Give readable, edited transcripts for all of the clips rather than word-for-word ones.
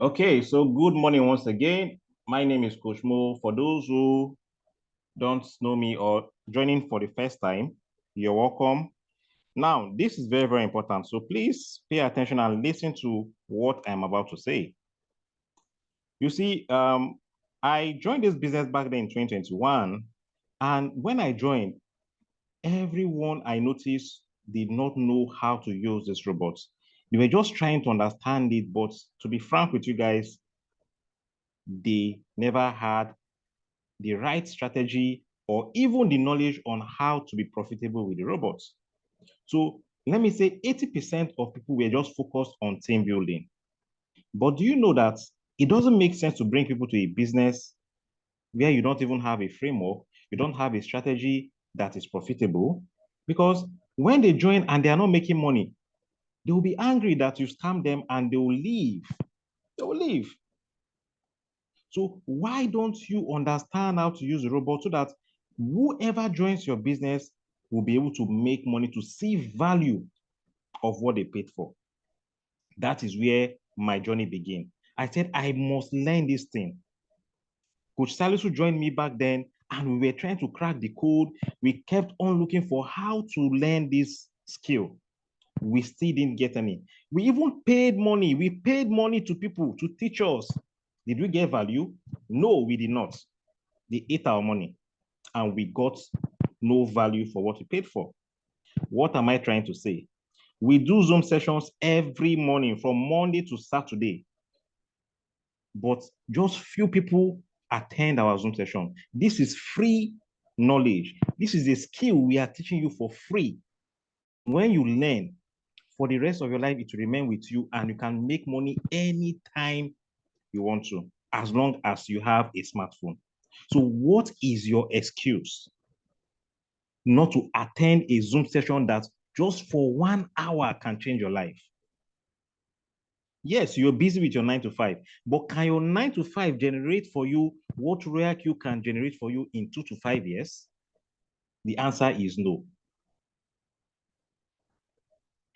Okay, so good morning once again. My name is Coach Mo. For those who don't know me or joining for the first time, you're welcome. Now, this is very, very important. So please pay attention and listen to what I'm about to say. You see, I joined this business back then in 2021. And when I joined, everyone I noticed did not know how to use this robot. They were just trying to understand it, but to be frank with you guys, they never had the right strategy or even the knowledge on how to be profitable with the robots. So let me say 80% of people were just focused on team building. But do you know that it doesn't make sense to bring people to a business where you don't even have a framework, you don't have a strategy that is profitable? Because when they join and they are not making money, they will be angry that you scam them and they will leave. They will leave. So why don't you understand how to use the robot so that whoever joins your business will be able to make money, to see value of what they paid for? That is where my journey began. I said, I must learn this thing. Coach Salisu joined me back then, and we were trying to crack the code. We kept on looking for how to learn this skill. We still didn't get any. We even paid money. We paid money to people to teach us. Did we get value? No, we did not. They ate our money and we got no value for what we paid for. What am I trying to say? We do Zoom sessions every morning from Monday to Saturday, but just few people attend our Zoom session. This is free knowledge. This is a skill we are teaching you for free. When you learn, for the rest of your life, it will remain with you and you can make money anytime you want to, as long as you have a smartphone. So what is your excuse not to attend a Zoom session that just for 1 hour can change your life? Yes, you're busy with your 9 to 5, but can your 9 to 5 generate for you what Royalq can generate for you in 2 to 5 years? The answer is no.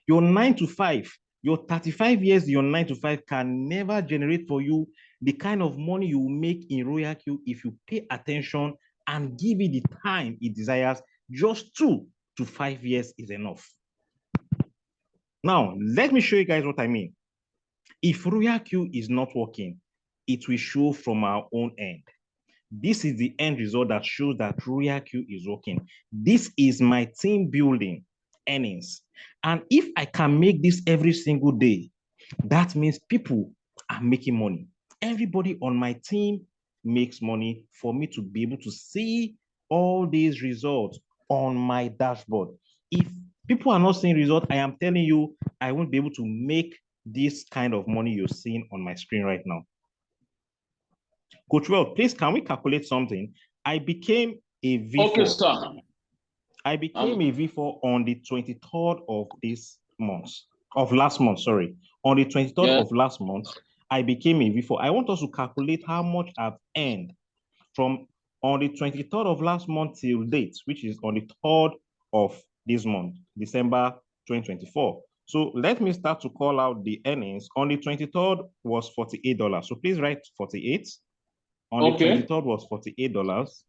Your 9 to 5, your 35 years, your 9 to 5 can never generate for you the kind of money you will make in Royalq if you pay attention and give it the time it desires. Just 2 to 5 years is enough. Now, let me show you guys what I mean. If Royalq is not working, it will show from our own end. This is the end result that shows that Royalq is working. This is my team building earnings. And if I can make this every single day, that means people are making money. Everybody on my team makes money for me to be able to see all these results on my dashboard. If people are not seeing results, I am telling you, I won't be able to make this kind of money you're seeing on my screen right now. Coach Royalq, please, can we calculate something? I became a V4. Okay, sir. I became a V4 on the 23rd of this month, of last month, sorry. On the 23rd of last month, I became a V4. I want us to calculate how much I've earned from on the 23rd of last month till date, which is on the 3rd of this month, December 2024. So let me start to call out the earnings. On the 23rd was $48. So please write 48. On the 23rd was $48.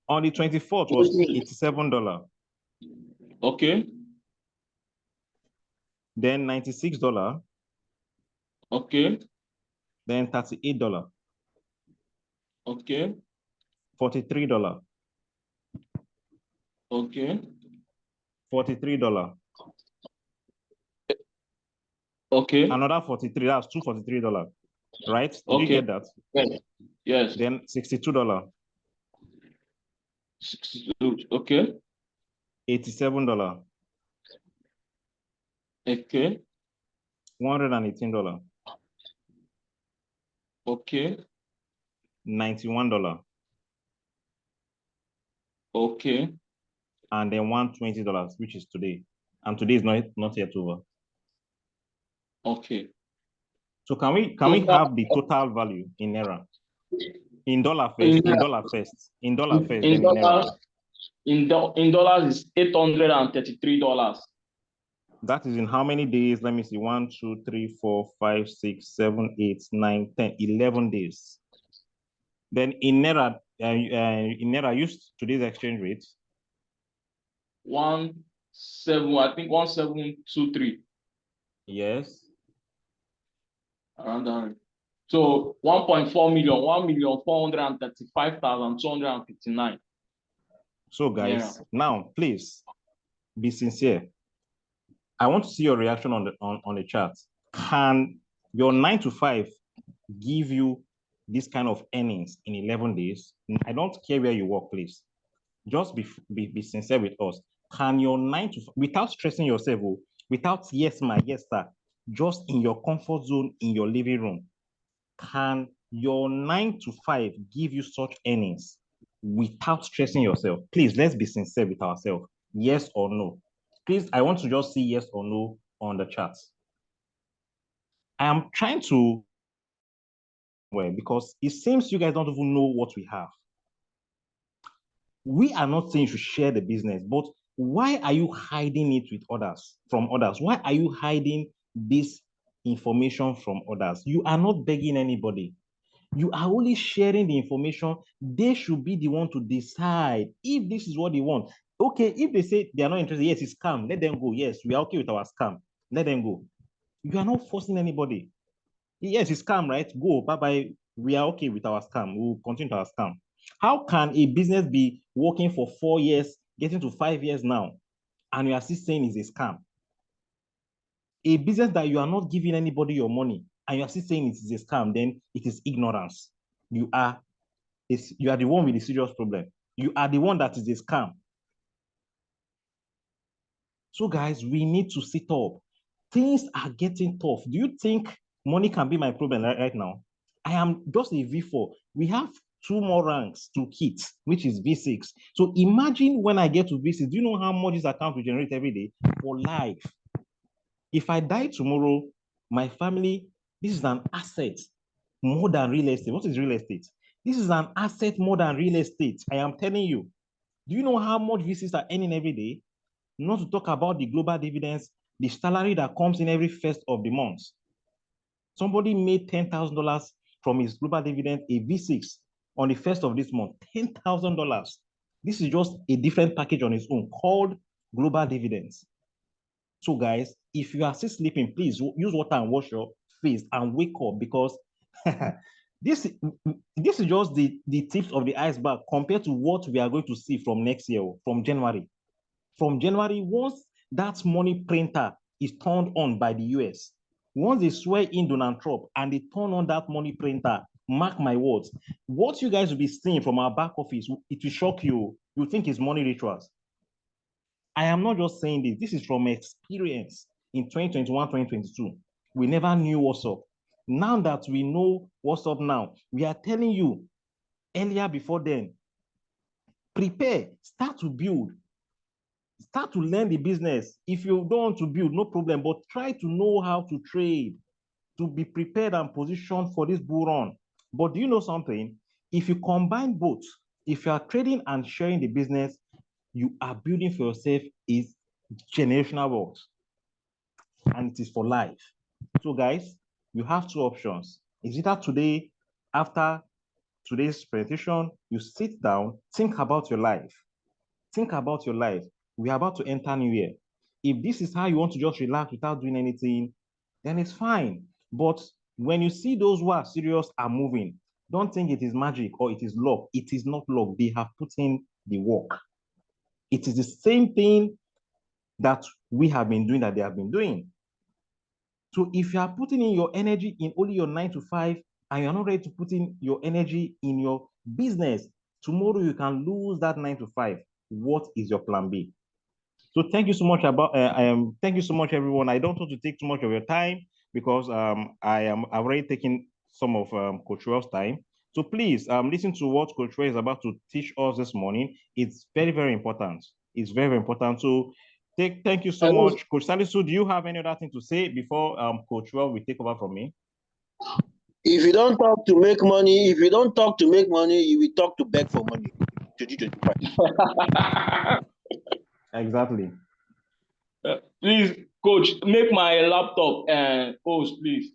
On the 24th was $87. Okay. Then $96. Okay. Then $38. Okay. $43. Okay. $43. Okay. Another 43. That's two $43. Right? Did you get that? Yes. Then $62. 62. Okay. $87. Okay. $118. Okay. $91. Okay. And then $120, which is today. And today is not yet over. Okay. So can we have the total value in Naira? In dollar first. In dollar first. In dollar first. In dollars is $833. That is in how many days? Let me see. 1, 2, 3, 4, 5, 6, 7, 8, 9, 10, 11 days. Then in Naira, use today's exchange rate. 17, I think 1723. Yes. Around that. So 1.4 million, 1,435,259. So guys, Yeah. now please be sincere. I want to see your reaction on the chat. Can your 9 to 5 give you this kind of earnings in 11 days? I don't care where you work, please. Just be sincere with us. Can your 9 to 5, without stressing yourself, without yes, ma, yes, sir, just in your comfort zone in your living room, can your 9 to 5 give you such earnings without stressing yourself? Please, let's be sincere with ourselves. Yes or no? Please, I want to just see yes or no on the chat. I am trying to, well, because it seems you guys don't even know what we have. We are not saying you should share the business, but why are you hiding it with others, from others? Why are you hiding this information from others? You are not begging anybody. You are only sharing the information. They should be the one to decide if this is what they want. Okay, if they say they are not interested, yes, it's scam, let them go. Yes, we are okay with our scam, let them go. You are not forcing anybody. Yes, it's scam, right? Go, bye-bye. We are okay with our scam. We'll continue our scam. How can a business be working for 4 years, getting to 5 years now, and you are still saying it's a scam? A business that you are not giving anybody your money, and you are still saying it is a scam, then it is ignorance. You are the one with the serious problem. You are the one that is a scam. So guys, we need to sit up. Things are getting tough. Do you think money can be my problem right now? I am just a V4. We have 2 more ranks to hit, which is V6. So imagine when I get to V6, do you know how much this account will generate every day for life? If I die tomorrow, my family, this is an asset more than real estate. What is real estate? This is an asset more than real estate. I am telling you. Do you know how much VCs are earning every day? Not to talk about the global dividends, the salary that comes in every first of the month. Somebody made $10,000 from his global dividend, a V6, on the first of this month. $10,000. This is just a different package on its own called global dividends. So, guys, if you are still sleeping, please use water and wash your face and wake up, because this is just the tips of the iceberg compared to what we are going to see from next year, from January. From January, once that money printer is turned on by the US, once they swear in Donald Trump and they turn on that money printer, mark my words, what you guys will be seeing from our back office, it will shock you. You think it's money rituals. I am not just saying this. This is from experience in 2021, 2022. We never knew what's up. Now that we know what's up now, we are telling you earlier before then, prepare, start to build, start to learn the business. If you don't want to build, no problem, but try to know how to trade, to be prepared and positioned for this bull run. But do you know something? If you combine both, if you are trading and sharing the business, you are building for yourself is generational wealth, and it is for life. So guys, you have 2 options. Is either today, after today's presentation, you sit down, think about your life. Think about your life. We are about to enter New Year. If this is how you want to just relax without doing anything, then it's fine. But when you see those who are serious are moving, don't think it is magic or it is luck. It is not luck. They have put in the work. It is the same thing that we have been doing that they have been doing. So if you are putting in your energy in only your 9 to 5 and you're not ready to put in your energy in your business, tomorrow you can lose that 9 to 5. What is your plan B? So thank you so much thank you so much, everyone. I don't want to take too much of your time because I've already taken some of Coach Roy's time. So please listen to what Coach Roy is about to teach us this morning. It's very, very important. It's very, very important. So thank you so Hello. much. Coach Salisu, do you have any other thing to say before Coach Roy will take over from me? If you don't talk to make money, if you don't talk to make money, you will talk to beg for money. 2025. Exactly. Please, Coach, make my laptop host, please.